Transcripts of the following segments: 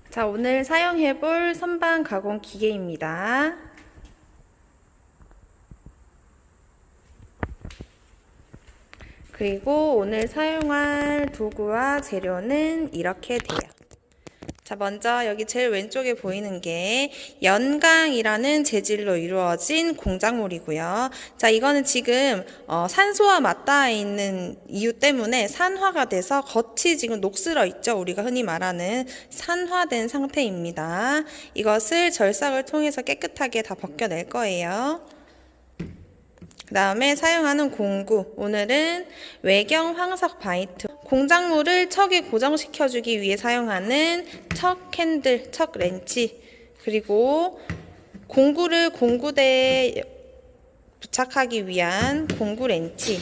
자, 오늘 사용해볼 선반 가공 기계입니다. 그리고 오늘 사용할 도구와 재료는 이렇게 돼요. 자, 먼저 여기 제일 왼쪽에 보이는 게 연강이라는 재질로 이루어진 공작물이고요. 자, 이거는 지금 산소와 맞닿아 있는 이유 때문에 산화가 돼서 겉이 지금 녹슬어 있죠. 우리가 흔히 말하는 산화된 상태입니다. 이것을 절삭을 통해서 깨끗하게 다 벗겨낼 거예요. 그 다음에 사용하는 공구, 오늘은 외경 황석 바이트, 공작물을 척에 고정시켜주기 위해 사용하는 척 핸들, 척 렌치, 그리고 공구를 공구대에 부착하기 위한 공구 렌치,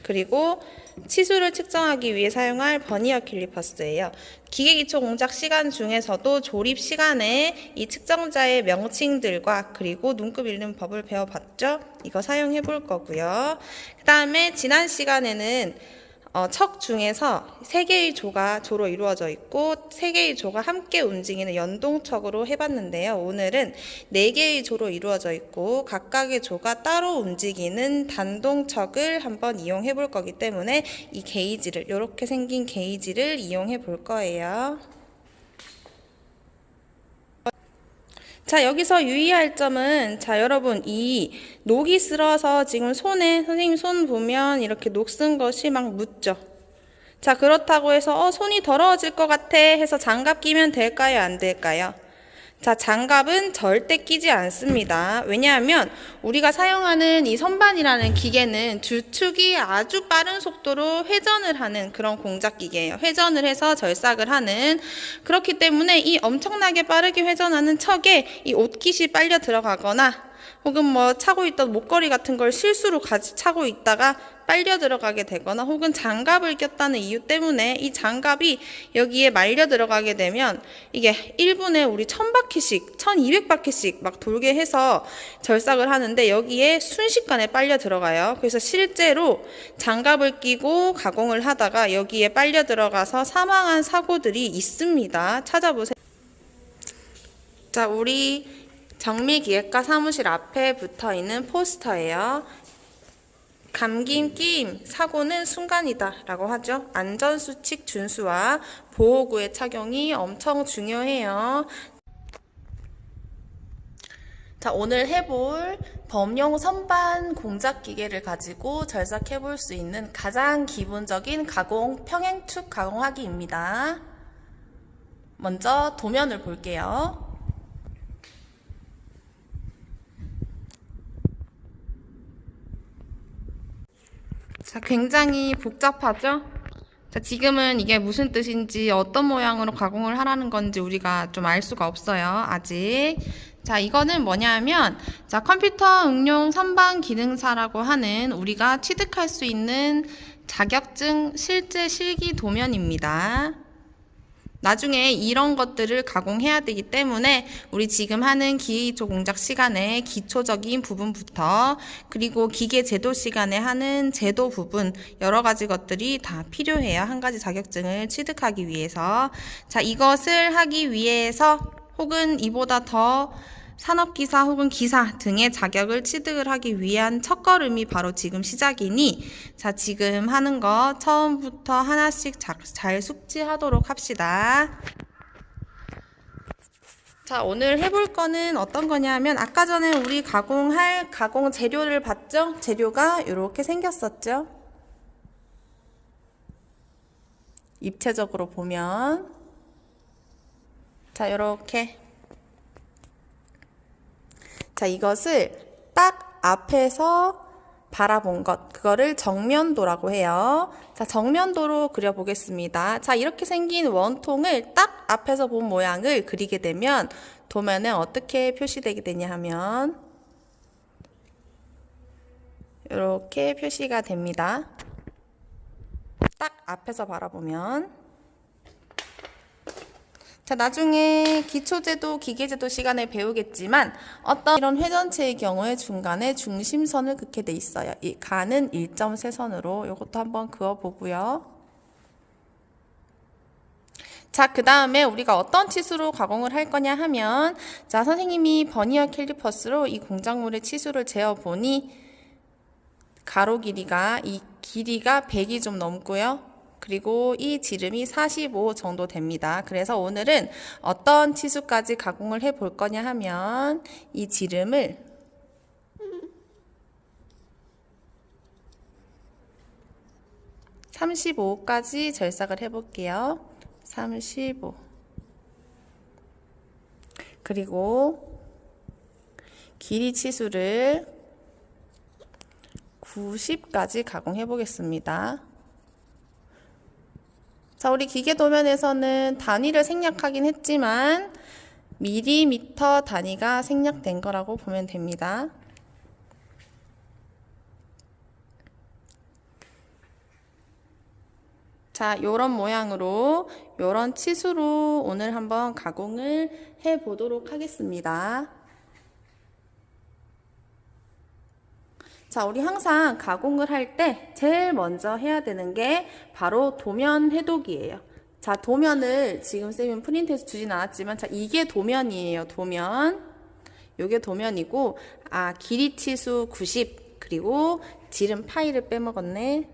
그리고 치수를 측정하기 위해 사용할 버니어 캘리퍼스예요. 기계기초 공작 시간 중에서도 조립 시간에 이 측정자의 명칭들과 그리고 눈급 읽는 법을 배워봤죠? 이거 사용해 볼 거고요. 그 다음에 지난 시간에는 척 중에서 3개의 조로 이루어져 있고 3개의 조가 함께 움직이는 연동척으로 해봤는데요. 오늘은 4개의 조로 이루어져 있고 각각의 조가 따로 움직이는 단동척을 한번 이용해 볼 거기 때문에 이 게이지를, 이렇게 생긴 게이지를 이용해 볼 거예요. 자, 여기서 유의할 점은, 자, 여러분, 이 녹이 슬어서 지금 손에, 선생님 손 보면 이렇게 녹슨 것이 막 묻죠? 자, 그렇다고 해서, 손이 더러워질 것 같아 해서 장갑 끼면 될까요? 안 될까요? 자, 장갑은 절대 끼지 않습니다. 왜냐하면 우리가 사용하는 이 선반이라는 기계는 주축이 아주 빠른 속도로 회전을 하는 그런 공작 기계예요. 회전을 해서 절삭을 하는. 그렇기 때문에 이 엄청나게 빠르게 회전하는 척에 이 옷깃이 빨려 들어가거나 혹은 뭐 차고 있던 목걸이 같은 걸 실수로 차고 있다가 빨려 들어가게 되거나 혹은 장갑을 꼈다는 이유 때문에 이 장갑이 여기에 말려 들어가게 되면 이게 1분에 우리 1000바퀴씩 1200바퀴씩 막 돌게 해서 절삭을 하는데 여기에 순식간에 빨려 들어가요. 그래서 실제로 장갑을 끼고 가공을 하다가 여기에 빨려 들어가서 사망한 사고들이 있습니다. 찾아보세요. 자, 우리 정미기획과 사무실 앞에 붙어있는 포스터예요. 감김, 끼임, 사고는 순간이다 라고 하죠. 안전수칙 준수와 보호구의 착용이 엄청 중요해요. 자, 오늘 해볼 범용 선반 공작 기계를 가지고 절삭해 볼 수 있는 가장 기본적인 가공, 평행축 가공하기입니다. 먼저 도면을 볼게요. 자, 굉장히 복잡하죠? 자, 지금은 이게 무슨 뜻인지 어떤 모양으로 가공을 하라는 건지 우리가 좀 알 수가 없어요. 아직. 자, 이거는 뭐냐면, 자, 컴퓨터 응용 선반 기능사라고 하는 우리가 취득할 수 있는 자격증 실제 실기 도면입니다. 나중에 이런 것들을 가공해야 되기 때문에 우리 지금 하는 기계기초 공작 시간에 기초적인 부분부터 그리고 기계 제도 시간에 하는 제도 부분 여러 가지 것들이 다 필요해요. 한 가지 자격증을 취득하기 위해서. 자, 이것을 하기 위해서 혹은 이보다 더 산업기사 혹은 기사 등의 자격을 취득을 하기 위한 첫걸음이 바로 지금 시작이니 자, 지금 하는 거 처음부터 하나씩 잘 숙지하도록 합시다. 자, 오늘 해볼 거는 어떤 거냐면 아까 전에 우리 가공할 가공 재료를 봤죠? 재료가 이렇게 생겼었죠? 입체적으로 보면 자, 이렇게 자, 이것을 딱 앞에서 바라본 것, 그거를 정면도라고 해요. 자, 정면도로 그려보겠습니다. 자, 이렇게 생긴 원통을 딱 앞에서 본 모양을 그리게 되면 도면에 어떻게 표시되게 되냐 하면 이렇게 표시가 됩니다. 딱 앞에서 바라보면 자, 나중에 기초제도, 기계제도 시간에 배우겠지만 어떤 이런 회전체의 경우에 중간에 중심선을 긋게 돼 있어요. 이 가는 1.3선으로 이것도 한번 그어보고요. 자, 그 다음에 우리가 어떤 치수로 가공을 할 거냐 하면, 자, 선생님이 버니어 캘리퍼스로 이 공작물의 치수를 재어보니 가로 길이가, 이 길이가 100이 좀 넘고요. 그리고 이 지름이 45 정도 됩니다. 그래서 오늘은 어떤 치수까지 가공을 해 볼 거냐 하면 이 지름을 35까지 절삭을 해 볼게요. 35. 그리고 길이 치수를 90까지 가공해 보겠습니다. 자, 우리 기계 도면에서는 단위를 생략하긴 했지만 밀리미터 단위가 생략된 거라고 보면 됩니다. 자, 요런 모양으로, 요런 치수로 오늘 한번 가공을 해 보도록 하겠습니다. 자, 우리 항상 가공을 할 때 제일 먼저 해야 되는 게 바로 도면 해독이에요. 자, 도면을 지금 쌤은 프린트해서 주진 않았지만, 자, 이게 도면이에요. 도면. 요게 도면이고, 길이 치수 90, 그리고 지름 파이를 빼먹었네.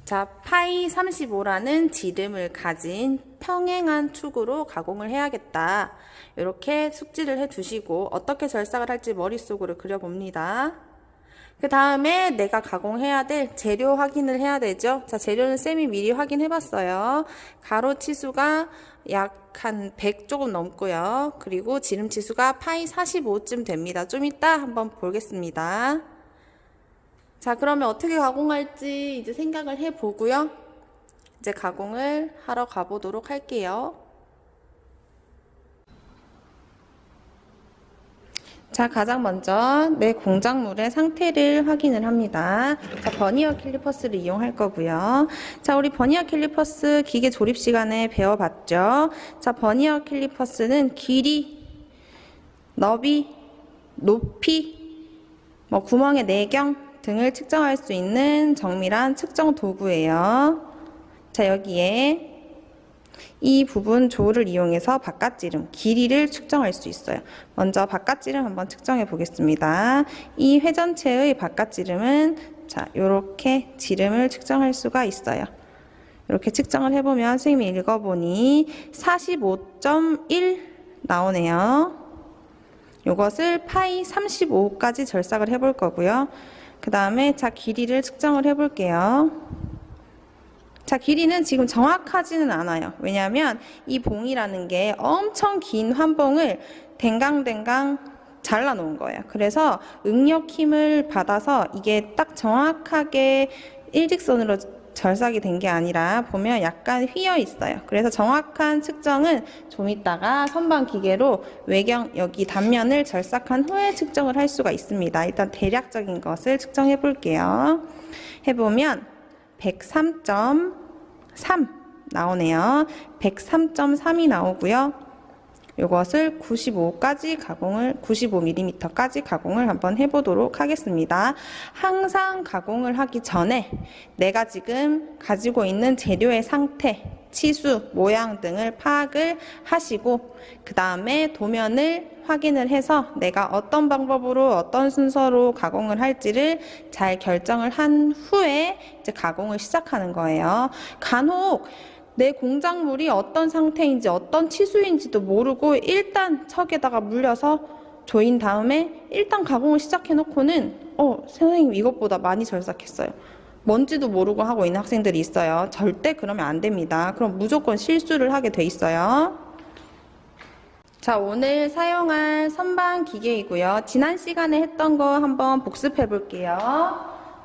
자, 파이 35라는 지름을 가진 평행한 축으로 가공을 해야겠다. 이렇게 숙지를 해 두시고, 어떻게 절삭을 할지 머릿속으로 그려봅니다. 그 다음에 내가 가공해야 될 재료 확인을 해야 되죠. 자, 재료는 쌤이 미리 확인해 봤어요. 가로 치수가 약 한 100 조금 넘고요. 그리고 지름 치수가 파이 45쯤 됩니다. 좀 이따 한번 보겠습니다. 자, 그러면 어떻게 가공할지 이제 생각을 해 보고요. 이제 가공을 하러 가보도록 할게요. 자, 가장 먼저 내 공작물의 상태를 확인을 합니다. 자, 버니어 캘리퍼스를 이용할 거고요. 자, 우리 버니어 캘리퍼스 기계 조립 시간에 배워봤죠. 자, 버니어 캘리퍼스는 길이, 너비, 높이, 구멍의 내경 등을 측정할 수 있는 정밀한 측정 도구예요. 자, 여기에 이 부분 조를 이용해서 바깥지름, 길이를 측정할 수 있어요. 먼저 바깥지름 한번 측정해 보겠습니다. 이 회전체의 바깥지름은 자, 요렇게 지름을 측정할 수가 있어요. 이렇게 측정을 해보면 선생님이 읽어보니 45.1 나오네요. 요것을 파이 35까지 절삭을 해볼 거고요. 그 다음에 자, 길이를 측정을 해볼게요. 자, 길이는 지금 정확하지는 않아요. 왜냐하면 이 봉이라는 게 엄청 긴 환봉을 댕강댕강 잘라 놓은 거예요. 그래서 응력 힘을 받아서 이게 딱 정확하게 일직선으로 절삭이 된 게 아니라 보면 약간 휘어 있어요. 그래서 정확한 측정은 좀 이따가 선반 기계로 외경 여기 단면을 절삭한 후에 측정을 할 수가 있습니다. 일단 대략적인 것을 측정해 볼게요. 해보면 103.3 나오네요. 103.3이 나오고요. 이것을 95mm까지 가공을 한번 해보도록 하겠습니다. 항상 가공을 하기 전에 내가 지금 가지고 있는 재료의 상태, 치수, 모양 등을 파악을 하시고 그 다음에 도면을 확인을 해서 내가 어떤 방법으로 어떤 순서로 가공을 할지를 잘 결정을 한 후에 이제 가공을 시작하는 거예요. 간혹 내 공작물이 어떤 상태인지 어떤 치수인지도 모르고 일단 척에다가 물려서 조인 다음에 일단 가공을 시작해 놓고는 선생님 이것보다 많이 절삭했어요. 뭔지도 모르고 하고 있는 학생들이 있어요. 절대 그러면 안 됩니다. 그럼 무조건 실수를 하게 돼 있어요. 자, 오늘 사용할 선반 기계이고요. 지난 시간에 했던 거 한번 복습해 볼게요.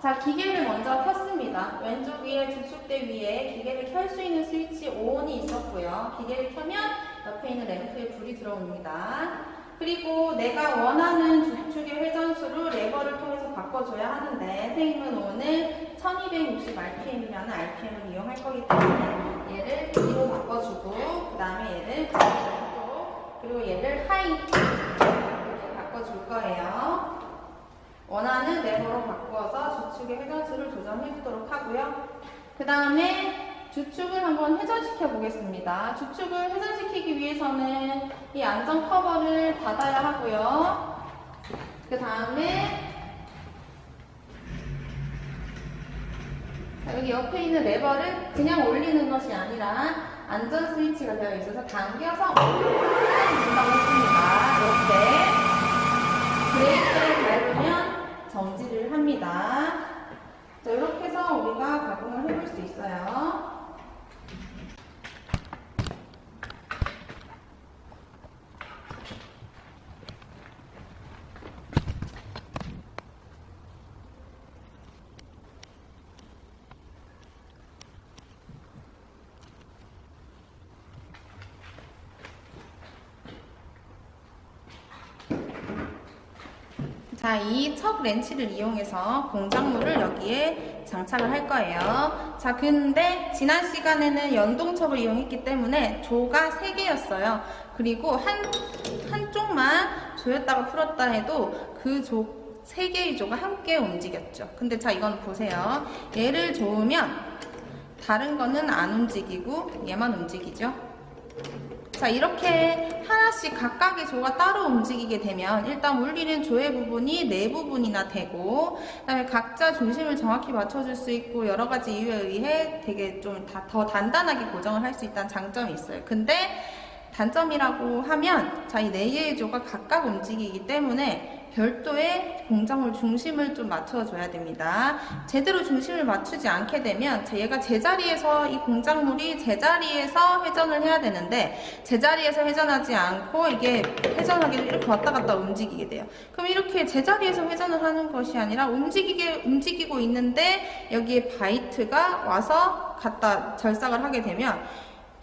자, 기계를 먼저 켰습니다. 왼쪽 위에 주축대 위에 기계를 켤 수 있는 스위치 ON이 있었고요. 기계를 켜면 옆에 있는 램프에 불이 들어옵니다. 그리고 내가 원하는 주축의 회전수를 레버를 통해서 바꿔줘야 하는데 선생님은 오늘 1260rpm이라는 rpm을 이용할 거기 때문에 얘를 D로 바꿔주고 그 다음에 다음에 얘를 왼쪽, 그리고 얘를 하이 이렇게 바꿔줄 거예요. 원하는 레버로 바꾸어서 주축의 회전수를 조정해 주도록 하고요. 그 다음에 주축을 한번 회전시켜 보겠습니다. 주축을 회전시키기 위해서는 이 안전 커버를 닫아야 하고요. 그 다음에 여기 옆에 있는 레버를 그냥 올리는 것이 아니라 안전 스위치가 되어 있어서 당겨서 올린다고 했습니다. 이렇게 브레이크를 밟으면 정지를 합니다. 자, 이렇게 해서 우리가 가공을 해볼 수 있어요. 자, 이 척 렌치를 이용해서 공작물을 여기에 장착을 할 거예요. 자, 근데 지난 시간에는 연동척을 이용했기 때문에 조가 3개였어요. 그리고 한쪽만 조였다가 풀었다 해도 그 조 3개의 조가 함께 움직였죠. 근데 자, 이건 보세요. 얘를 조으면 다른 거는 안 움직이고 얘만 움직이죠. 자, 이렇게 하나씩 각각의 조가 따로 움직이게 되면 일단 울리는 조의 부분이 4부분이나 되고, 그 다음에 각자 중심을 정확히 맞춰줄 수 있고 여러 가지 이유에 의해 되게 좀 더 단단하게 고정을 할 수 있다는 장점이 있어요. 근데 단점이라고 하면 자, 이 4개의 조가 각각 움직이기 때문에 별도의 공작물 중심을 좀 맞춰줘야 됩니다. 제대로 중심을 맞추지 않게 되면 얘가 제자리에서 이 공작물이 제자리에서 회전을 해야 되는데 제자리에서 회전하지 않고 이게 회전하기를 이렇게 왔다 갔다 움직이게 돼요. 그럼 이렇게 제자리에서 회전을 하는 것이 아니라 움직이고 있는데 여기에 바이트가 와서 갖다 절삭을 하게 되면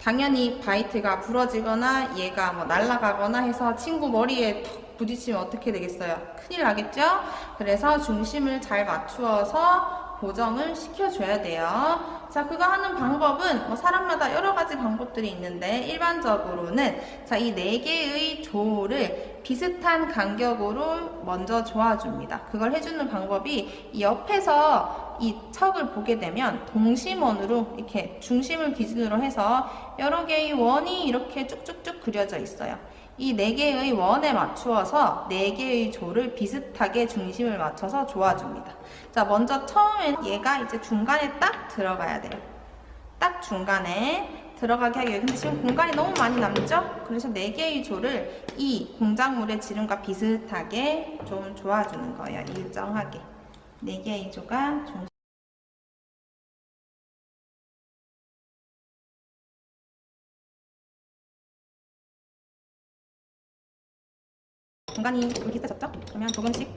당연히 바이트가 부러지거나 얘가 뭐 날아가거나 해서 친구 머리에 턱 부딪히면 어떻게 되겠어요? 큰일 나겠죠? 그래서 중심을 잘 맞추어서 고정을 시켜줘야 돼요. 자, 그거 하는 방법은 뭐 사람마다 여러 가지 방법들이 있는데 일반적으로는 자, 이 4개의 조를 비슷한 간격으로 먼저 조아줍니다. 그걸 해주는 방법이 이 옆에서 이 척을 보게 되면 동심원으로 이렇게 중심을 기준으로 해서 여러 개의 원이 이렇게 쭉쭉쭉 그려져 있어요. 이 4개의 원에 맞추어서 4개의 조를 비슷하게 중심을 맞춰서 조아줍니다. 자, 먼저 처음엔 얘가 이제 중간에 딱 들어가야 돼요. 딱 중간에 들어가게 하기 위해. 근데 지금 공간이 너무 많이 남죠? 그래서 4개의 조를 이 공작물의 지름과 비슷하게 좀 조아주는 거예요. 일정하게. 4개의 조가 공간이 좀 비슷해졌죠? 그러면 조금씩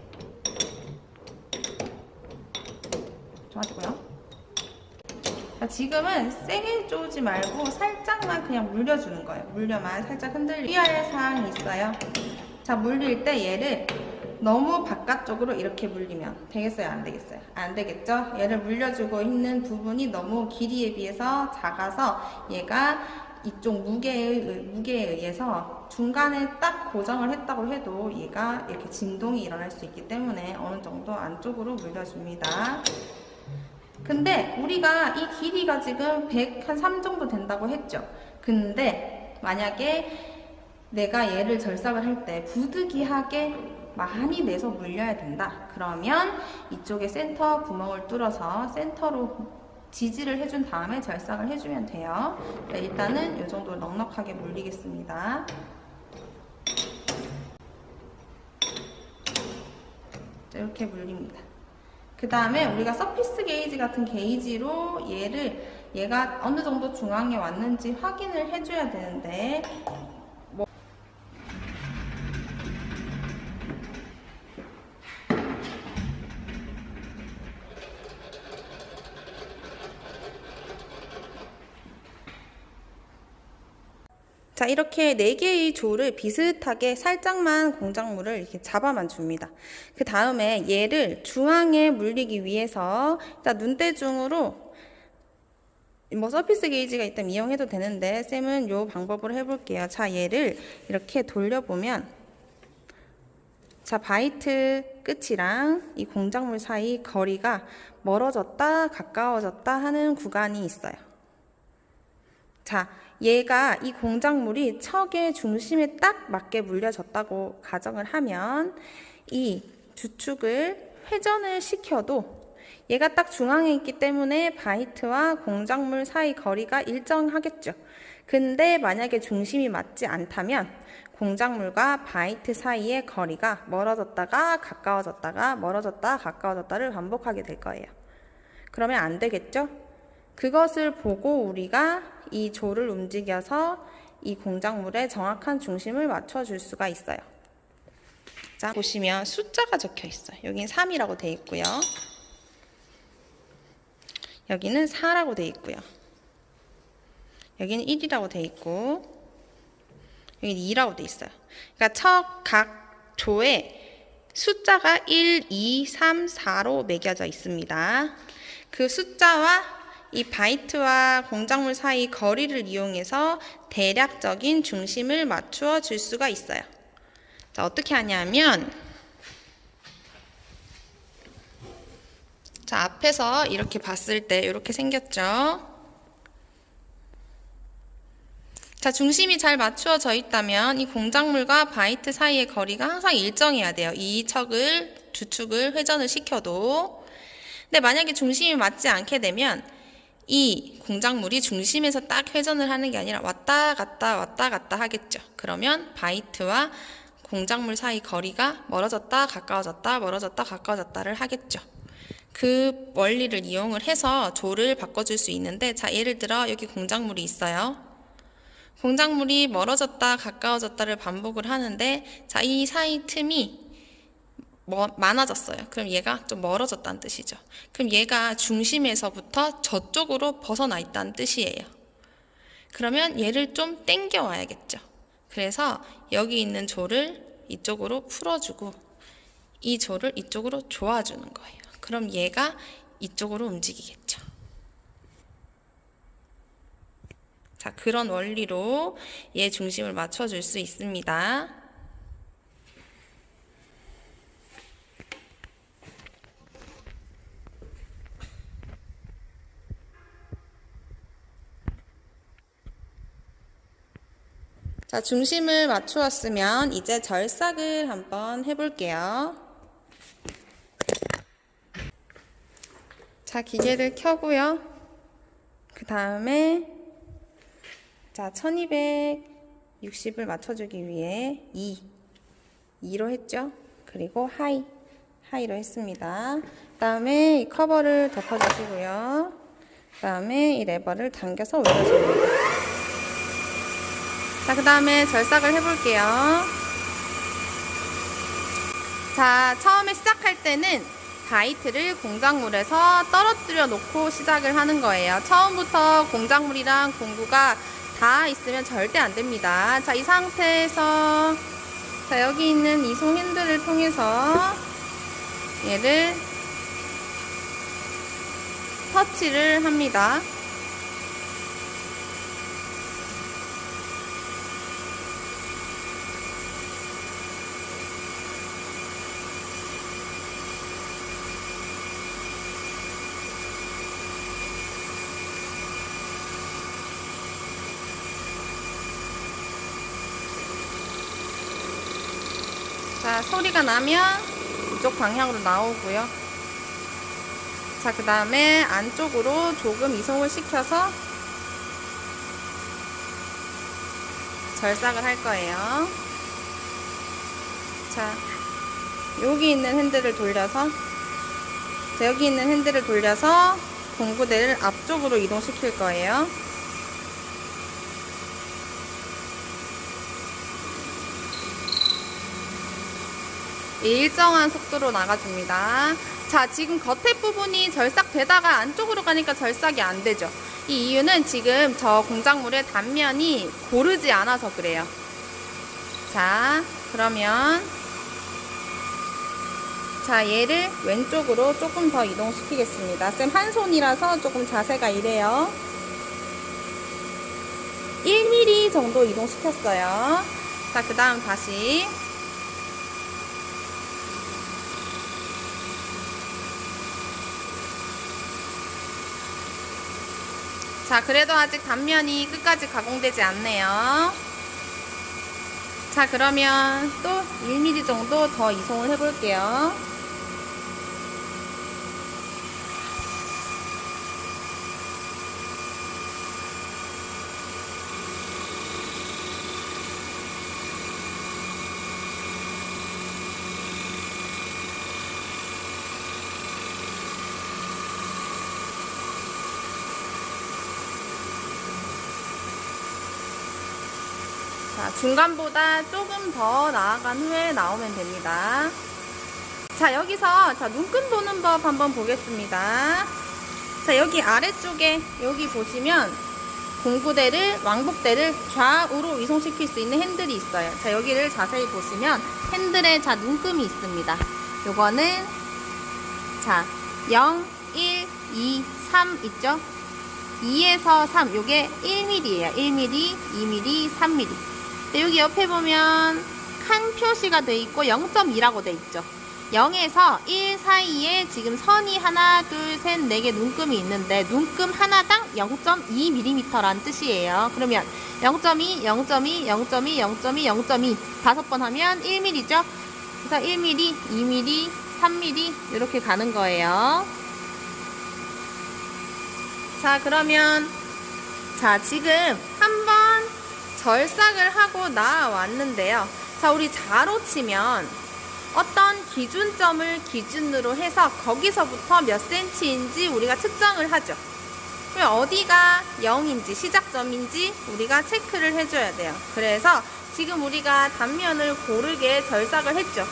좋아지고요. 자, 지금은 세게 쪼지 말고 살짝만 그냥 물려주는 거예요. 물려만 살짝 흔들리게 할 사항이 있어요. 자, 물릴 때 얘를 너무 바깥쪽으로 이렇게 물리면 되겠어요? 안 되겠어요? 안 되겠죠? 얘를 물려주고 있는 부분이 너무 길이에 비해서 작아서 얘가 이쪽 무게에 의해서 중간에 딱 고정을 했다고 해도 얘가 이렇게 진동이 일어날 수 있기 때문에 어느 정도 안쪽으로 물려줍니다. 근데 우리가 이 길이가 지금 103 정도 된다고 했죠. 근데 만약에 내가 얘를 절삭을 할 때 부득이하게 많이 내서 물려야 된다. 그러면 이쪽에 센터 구멍을 뚫어서 센터로 지지를 해준 다음에 절삭을 해주면 돼요. 자, 일단은 이 정도 넉넉하게 물리겠습니다. 자, 이렇게 물립니다. 그 다음에 우리가 서피스 게이지 같은 게이지로 얘가 어느 정도 중앙에 왔는지 확인을 해줘야 되는데 자, 이렇게 4개의 조를 비슷하게 살짝만 공작물을 이렇게 잡아만 줍니다. 그 다음에 얘를 중앙에 물리기 위해서 일단 눈대중으로 뭐 서피스 게이지가 있다면 이용해도 되는데 쌤은 요 방법으로 해볼게요. 자, 얘를 이렇게 돌려보면 자, 바이트 끝이랑 이 공작물 사이 거리가 멀어졌다 가까워졌다 하는 구간이 있어요. 자, 얘가 이 공작물이 척의 중심에 딱 맞게 물려졌다고 가정을 하면 이 주축을 회전을 시켜도 얘가 딱 중앙에 있기 때문에 바이트와 공작물 사이 거리가 일정하겠죠. 근데 만약에 중심이 맞지 않다면 공작물과 바이트 사이의 거리가 멀어졌다가 가까워졌다가 멀어졌다가 가까워졌다를 반복하게 될 거예요. 그러면 안 되겠죠? 그것을 보고 우리가 이 조를 움직여서 이 공작물의 정확한 중심을 맞춰줄 수가 있어요. 자, 보시면 숫자가 적혀 있어요. 여기는 3이라고 되어 있고요. 여기는 4라고 되어 있고요. 여기는 1이라고 되어 있고 여기는 2라고 되어 있어요. 그러니까 각 조에 숫자가 1, 2, 3, 4로 매겨져 있습니다. 그 숫자와 이 바이트와 공작물 사이 거리를 이용해서 대략적인 중심을 맞추어 줄 수가 있어요. 자, 어떻게 하냐면 자, 앞에서 이렇게 봤을 때 이렇게 생겼죠. 자, 중심이 잘 맞추어져 있다면 이 공작물과 바이트 사이의 거리가 항상 일정해야 돼요. 이 주축을 회전을 시켜도. 근데 만약에 중심이 맞지 않게 되면 이 공작물이 중심에서 딱 회전을 하는 게 아니라 왔다 갔다 하겠죠. 그러면 바이트와 공작물 사이 거리가 멀어졌다 가까워졌다 멀어졌다 가까워졌다를 하겠죠. 그 원리를 이용을 해서 조를 바꿔줄 수 있는데, 자, 예를 들어 여기 공작물이 있어요. 공작물이 멀어졌다 가까워졌다를 반복을 하는데, 자, 이 사이 틈이 많아졌어요. 그럼 얘가 좀 멀어졌다는 뜻이죠. 그럼 얘가 중심에서부터 저쪽으로 벗어나 있다는 뜻이에요. 그러면 얘를 좀 당겨 와야겠죠. 그래서 여기 있는 조를 이쪽으로 풀어주고 이 조를 이쪽으로 조아주는 거예요. 그럼 얘가 이쪽으로 움직이겠죠. 자, 그런 원리로 얘 중심을 맞춰줄 수 있습니다. 자, 중심을 맞추었으면 이제 절삭을 한번 해볼게요. 자, 기계를 켜고요. 그 다음에 자, 1260을 맞춰주기 위해 2로 했죠. 그리고 하이로 했습니다. 그 다음에 이 커버를 덮어주시고요. 그 다음에 이 레버를 당겨서 올려줍니다. 자, 그 다음에 절삭을 해볼게요. 자, 처음에 시작할 때는 바이트를 공작물에서 떨어뜨려 놓고 시작을 하는 거예요. 처음부터 공작물이랑 공구가 다 있으면 절대 안 됩니다. 자, 이 상태에서 자, 여기 있는 이 손 핸들을 통해서 얘를 터치를 합니다. 자, 소리가 나면 이쪽 방향으로 나오고요. 자, 그 다음에 안쪽으로 조금 이송을 시켜서 절삭을 할 거예요. 자, 여기 있는 핸들을 돌려서 자, 여기 있는 핸들을 돌려서 공구대를 앞쪽으로 이동시킬 거예요. 일정한 속도로 나가줍니다. 자, 지금 겉에 부분이 절삭되다가 안쪽으로 가니까 절삭이 안 되죠. 이 이유는 지금 저 공작물의 단면이 고르지 않아서 그래요. 자, 그러면 자, 얘를 왼쪽으로 조금 더 이동시키겠습니다. 쌤 한 손이라서 조금 자세가 이래요. 1mm 정도 이동시켰어요. 자, 그 다음 다시. 자, 그래도 아직 단면이 끝까지 가공되지 않네요. 자, 그러면 또 1mm 정도 더 이송을 해볼게요. 자, 중간보다 조금 더 나아간 후에 나오면 됩니다. 자, 여기서 눈금 보는 법 한번 보겠습니다. 자, 여기 아래쪽에 여기 보시면 공구대를, 왕복대를 좌우로 이송시킬 수 있는 핸들이 있어요. 자, 여기를 자세히 보시면 핸들에 눈금이 있습니다. 요거는 0, 1, 2, 3 있죠? 2에서 3, 요게 1mm예요. 1mm, 2mm, 3mm. 여기 옆에 보면 칸 표시가 돼 있고 0.2라고 돼 있죠. 0에서 1 사이에 지금 선이 하나, 둘, 셋, 4개 눈금이 있는데 눈금 하나당 0.2mm라는 뜻이에요. 그러면 0.2, 0.2, 0.2, 0.2, 0.2 5번 하면 1mm죠. 그래서 1mm, 2mm, 3mm 이렇게 가는 거예요. 자, 그러면 지금 한번 절삭을 하고 나왔는데요. 자, 우리 자로 치면 어떤 기준점을 기준으로 해서 거기서부터 몇 cm인지 우리가 측정을 하죠. 그럼 어디가 0인지 시작점인지 우리가 체크를 해줘야 돼요. 그래서 지금 우리가 단면을 고르게 절삭을 했죠.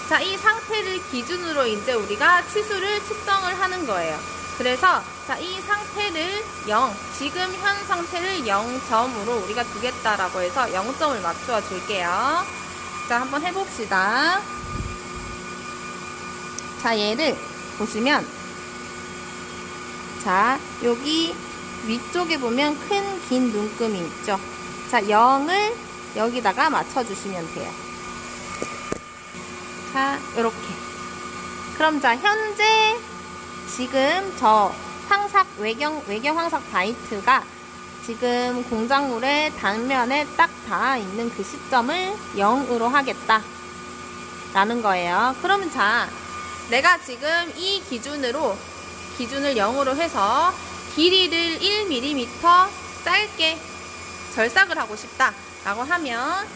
자, 이 상태를 기준으로 이제 우리가 치수를 측정을 하는 거예요. 그래서 이 상태를 0, 지금 현 상태를 0점으로 우리가 두겠다라고 해서 0점을 맞춰 줄게요. 자, 한번 해봅시다. 자, 얘를 보시면 여기 위쪽에 보면 큰 긴 눈금이 있죠. 자, 0을 여기다가 맞춰주시면 돼요. 자, 요렇게. 그럼 현재 지금 저 외경 황삭 바이트가 지금 공작물의 단면에 딱 닿아 있는 그 시점을 0으로 하겠다 라는 거예요. 그러면 내가 지금 이 기준을 0으로 해서 길이를 1mm 짧게 절삭을 하고 싶다 라고 하면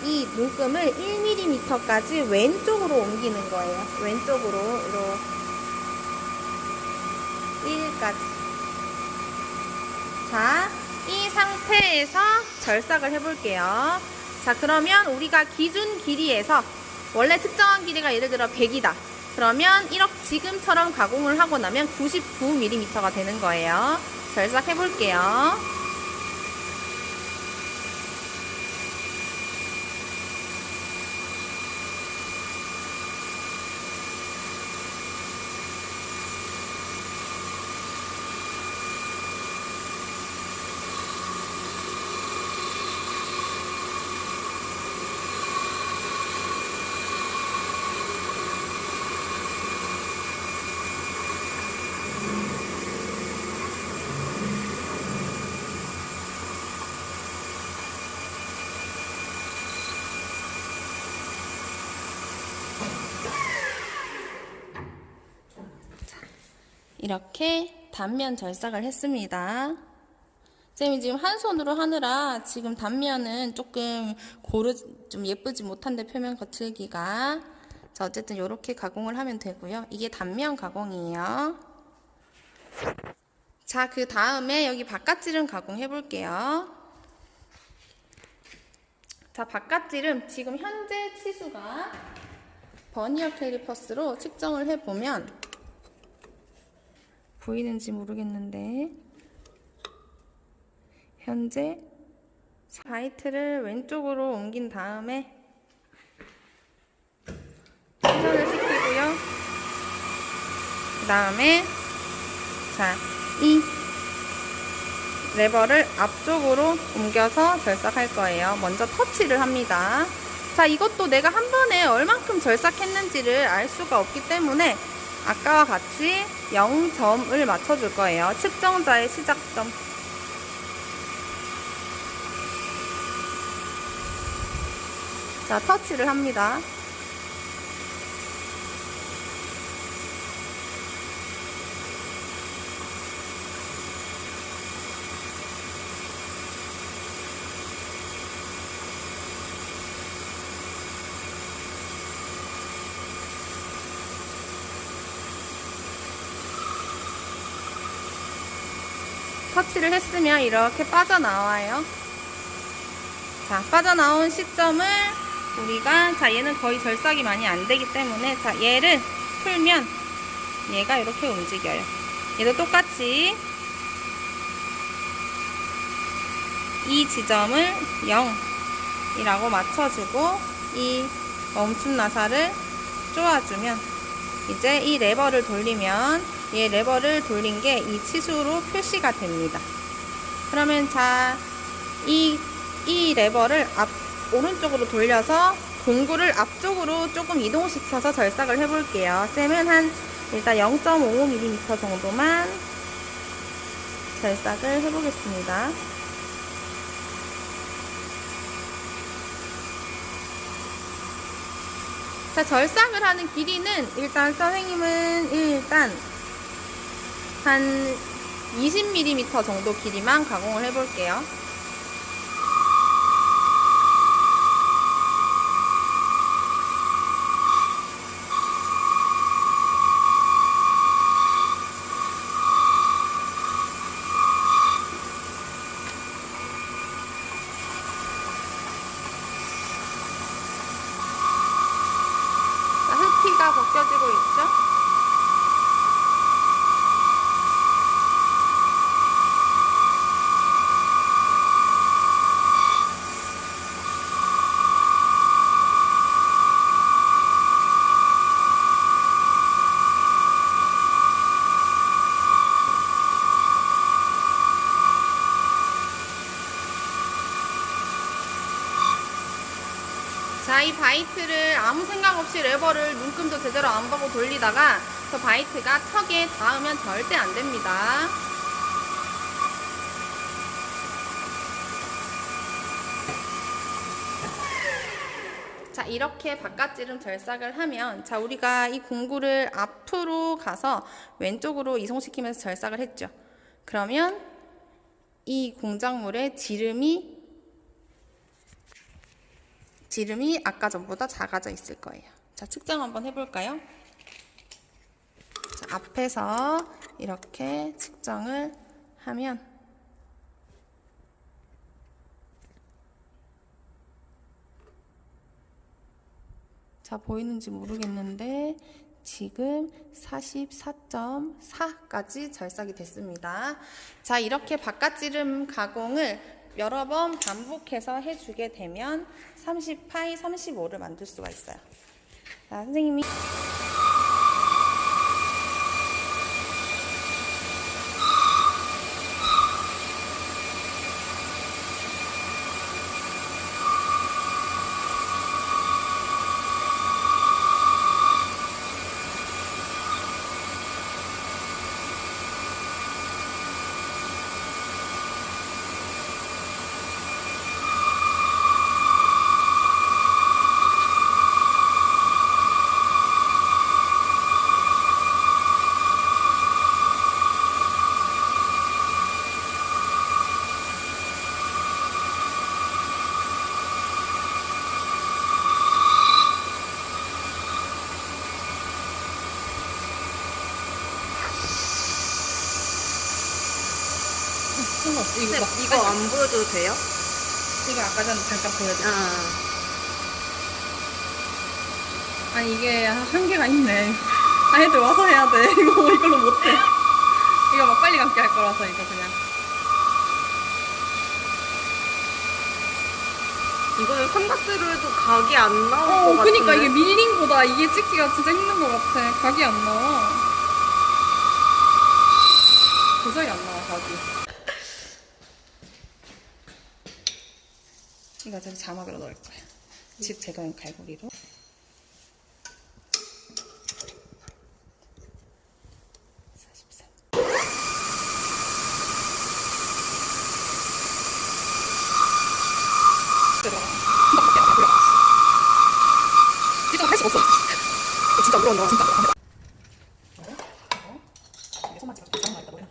이 눈금을 1mm까지 왼쪽으로 옮기는 거예요. 왼쪽으로 이렇게 1까지. 자, 이 상태에서 절삭을 해볼게요. 자, 그러면 우리가 기준 길이에서 원래 측정한 길이가 예를 들어 100이다. 그러면 이렇게 지금처럼 가공을 하고 나면 99mm가 되는 거예요. 절삭해볼게요. 이렇게 단면 절삭을 했습니다. 쌤이 지금 한 손으로 하느라 지금 단면은 조금 좀 예쁘지 못한데 표면 거칠기가. 자, 어쨌든 이렇게 가공을 하면 되고요. 이게 단면 가공이에요. 자, 그 다음에 여기 바깥지름 가공해 볼게요. 자, 바깥지름 지금 현재 치수가 버니어 캘리퍼스로 측정을 해보면 보이는지 모르겠는데 현재 바이트를 왼쪽으로 옮긴 다음에 회전을 시키고요. 그 다음에 이 레버를 앞쪽으로 옮겨서 절삭할 거예요. 먼저 터치를 합니다. 자, 이것도 내가 한 번에 얼만큼 절삭했는지를 알 수가 없기 때문에 아까와 같이 0점을 맞춰줄 거예요. 측정자의 시작점. 자, 터치를 합니다. 터치를 했으면 이렇게 빠져나와요. 자, 빠져나온 시점을 우리가, 자, 얘는 거의 절삭이 많이 안 되기 때문에, 자, 얘를 풀면 얘가 이렇게 움직여요. 얘도 똑같이 이 지점을 0이라고 맞춰주고 이 멈춤 나사를 쪼아주면 이제 이 레버를 돌리면 얘 레버를 돌린 게 이 치수로 표시가 됩니다. 그러면 자, 이 레버를 오른쪽으로 돌려서 공구를 앞쪽으로 조금 이동시켜서 절삭을 해볼게요. 쌤은 일단 0.55mm 정도만 절삭을 해보겠습니다. 자, 절삭을 하는 길이는 일단 선생님은 한 20mm 정도 길이만 가공을 해볼게요. 자, 흙티가 벗겨지고 있죠? 자, 이 바이트를 아무 생각 없이 레버를 눈금도 제대로 안 보고 돌리다가 저 바이트가 턱에 닿으면 절대 안 됩니다. 자, 이렇게 바깥지름 절삭을 하면, 자, 우리가 이 공구를 앞으로 가서 왼쪽으로 이송시키면서 절삭을 했죠. 그러면 이 공작물의 지름이 아까 전보다 작아져 있을 거예요. 자, 측정 한번 해볼까요? 자, 앞에서 이렇게 측정을 하면 자, 보이는지 모르겠는데 지금 44.4까지 절삭이 됐습니다. 자, 이렇게 바깥지름 가공을 여러 번 반복해서 해주게 되면 30파이 35를 만들 수가 있어요. 자, 선생님이 상관없지. 이거 안 보여줘도 돼요? 이거 아까 전에 잠깐 보여줬어. 아니, 이게 한계가 있네. 애들 와서 해야 돼. 이걸로 못해. 이거 막 빨리 감기 할 거라서 이거 그냥. 이거는 삼각대로 해도 각이 안 나올 것 같은데. 그니까 이게 밀링보다 이게 찍기가 진짜 힘든 것 같아. 각이 안 나와. 도저히 안 나와, 각이. 이거 좀 자막으로 넣을 거야. 집 제거용 갈고리로. 진짜 할 수가 없어. 진짜 울어온다, 진짜. 손만 찍어서 잘안 나겠다, 뭐야.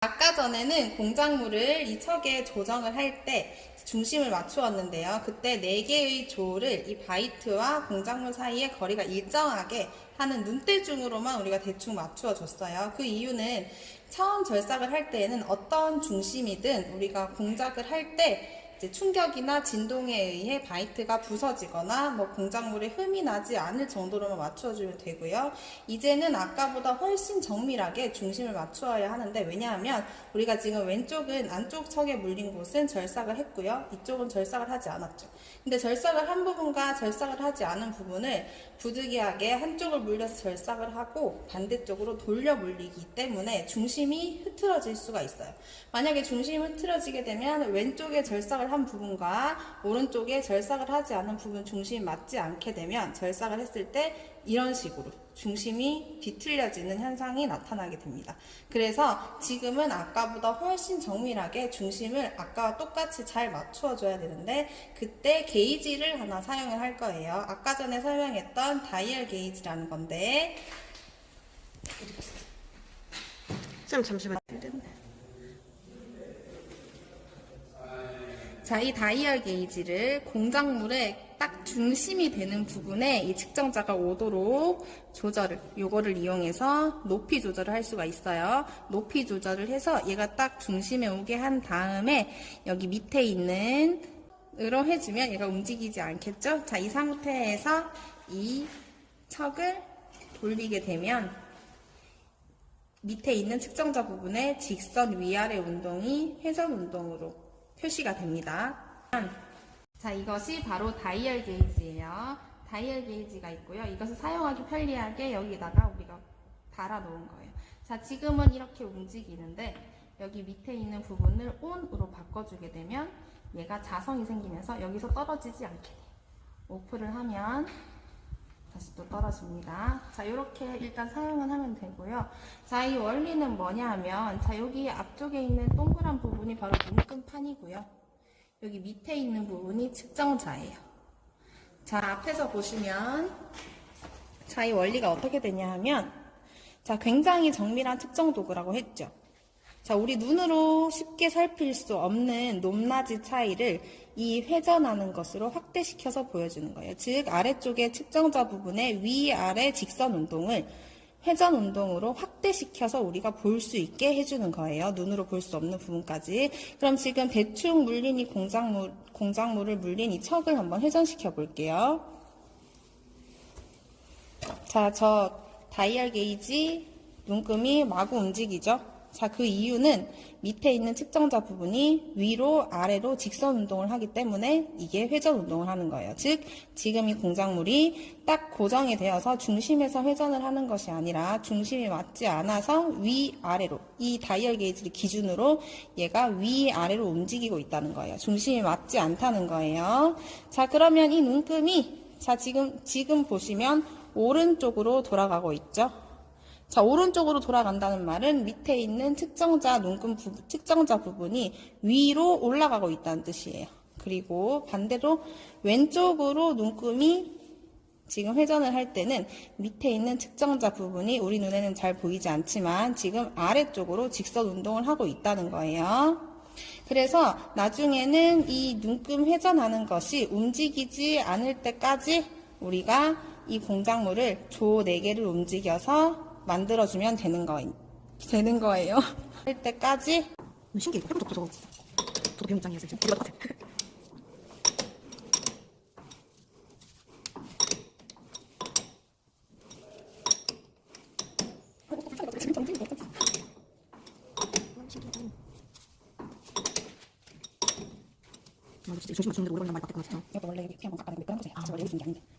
아까 전에는 공작물을 이 척에 조정을 할 때 중심을 맞추었는데요. 그때 4개의 조를 이 바이트와 공작물 사이의 거리가 일정하게 하는 눈대중으로만 우리가 대충 맞추어 줬어요. 그 이유는 처음 절삭을 할 때에는 어떤 중심이든 우리가 공작을 할 때 이제 충격이나 진동에 의해 바이트가 부서지거나 뭐 공작물에 흠이 나지 않을 정도로만 맞추어주면 되고요. 이제는 아까보다 훨씬 정밀하게 중심을 맞추어야 하는데, 왜냐하면 우리가 지금 왼쪽은 안쪽 척에 물린 곳은 절삭을 했고요. 이쪽은 절삭을 하지 않았죠. 근데 절삭을 한 부분과 절삭을 하지 않은 부분을 부득이하게 한쪽을 물려서 절삭을 하고 반대쪽으로 돌려 물리기 때문에 중심이 흐트러질 수가 있어요. 만약에 중심이 흐트러지게 되면 왼쪽에 절삭을 한 부분과 오른쪽에 절삭을 하지 않은 부분 중심이 맞지 않게 되면 절삭을 했을 때 이런 식으로 중심이 뒤틀려지는 현상이 나타나게 됩니다. 그래서 지금은 아까보다 훨씬 정밀하게 중심을 아까와 똑같이 잘 맞추어줘야 되는데, 그때 게이지를 하나 사용을 할 거예요. 아까 전에 설명했던 다이얼 게이지라는 건데, 쌤 잠시만. 자, 이 다이얼 게이지를 공작물의 딱 중심이 되는 부분에 이 측정자가 오도록 요거를 이용해서 높이 조절을 할 수가 있어요. 높이 조절을 해서 얘가 딱 중심에 오게 한 다음에 여기 밑에 있는 으로 해주면 얘가 움직이지 않겠죠? 자, 이 상태에서 이 척을 돌리게 되면 밑에 있는 측정자 부분에 직선 위아래 운동이 회전 운동으로 표시가 됩니다. 자, 이것이 바로 다이얼 게이지예요. 다이얼 게이지가 있고요. 이것을 사용하기 편리하게 여기다가 우리가 달아 놓은 거예요. 자, 지금은 이렇게 움직이는데 여기 밑에 있는 부분을 ON으로 바꿔주게 되면 얘가 자성이 생기면서 여기서 떨어지지 않게 돼요. 오프를 하면 다시 또 떨어집니다. 자, 이렇게 일단 사용은 하면 되고요. 자, 이 원리는 뭐냐 하면, 자, 여기 앞쪽에 있는 동그란 부분이 바로 눈금판이고요. 여기 밑에 있는 부분이 측정자예요. 자, 앞에서 보시면, 자, 이 원리가 어떻게 되냐 하면, 자, 굉장히 정밀한 측정 도구라고 했죠. 자, 우리 눈으로 쉽게 살필 수 없는 높낮이 차이를 이 회전하는 것으로 확대시켜서 보여주는 거예요. 즉, 아래쪽에 측정자 부분의 위아래 직선 운동을 회전 운동으로 확대시켜서 우리가 볼 수 있게 해주는 거예요. 눈으로 볼 수 없는 부분까지. 그럼 지금 대충 물린 이 공작물을 물린 이 척을 한번 회전시켜 볼게요. 자, 저 다이얼 게이지 눈금이 마구 움직이죠. 자, 그 이유는 밑에 있는 측정자 부분이 위로 아래로 직선 운동을 하기 때문에 이게 회전 운동을 하는 거예요. 즉, 지금 이 공작물이 딱 고정이 되어서 중심에서 회전을 하는 것이 아니라 중심이 맞지 않아서 위아래로, 이 다이얼 게이지를 기준으로 얘가 위아래로 움직이고 있다는 거예요. 중심이 맞지 않다는 거예요. 자, 그러면 이 눈금이, 자, 지금 보시면 오른쪽으로 돌아가고 있죠. 자, 오른쪽으로 돌아간다는 말은 밑에 있는 측정자 측정자 부분이 위로 올라가고 있다는 뜻이에요. 그리고 반대로 왼쪽으로 눈금이 지금 회전을 할 때는 밑에 있는 측정자 부분이 우리 눈에는 잘 보이지 않지만 지금 아래쪽으로 직선 운동을 하고 있다는 거예요. 그래서 나중에는 이 눈금 회전하는 것이 움직이지 않을 때까지 우리가 이 공작물을 조 4개를 움직여서 만들어주면 되는 거예요. 할 때까지. 신기해. 해보자, 저거. 저도 배운 입장이어서 지금 어디 같아. 조심 맞추는데 오래 걸리면 많이 바뀌거든요. 이것도 원래 여기 그냥 깎아내고 매끈한 거세요. 원래 여기 있는 게 아닌데.